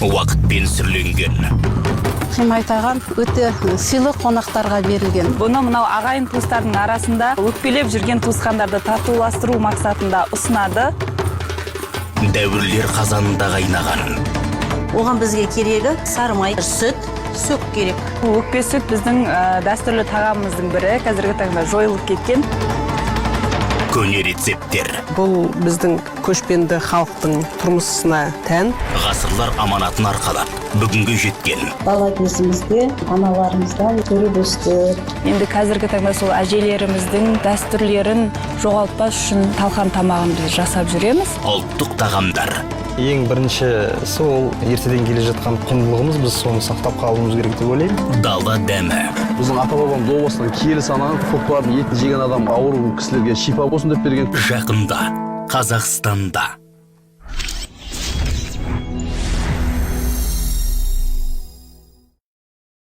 уақытпен сүрленген. Химайт ағам өте сыйлы қонақтарға берілген. Бұны мынау ағайын туыстардың арасында өкпелеп жүрген туысқандарды татуластыру мақсатында ұсынады. Дәуірлер қазанында қайнаған. Оған бізге керегі сарымай, сүт, сөк керек. Өкпе сүт біздің дәстүрлі тағамымыздың бірі, қазіргі таңда жойылып кеткен. Көне рецепттер. Бұл біздің көшпенді халықтың тұрмысына тән. Ғасырлар аманатын арқалап, бүгінге жеткен. Бала кезімізде аналарымыздан көріп өстік. Енді қазіргі таңда сол әжелеріміздің дәстүрлерін жоғалтпас үшін талқан тамағын біз жасап жүреміз. Ұлттық тағамдар. Ең бірінші сол ертеден келе жатқан құндылығымыз, біз соны сақтап қалуымыз керек деп ойлаймын. Дала дәмі. Біздің ата-бабам добастан киелі санаған көкпардың етін жеген адам ауыр кісілерге шипа болсын деп берген. Жақында, Қазақстанда.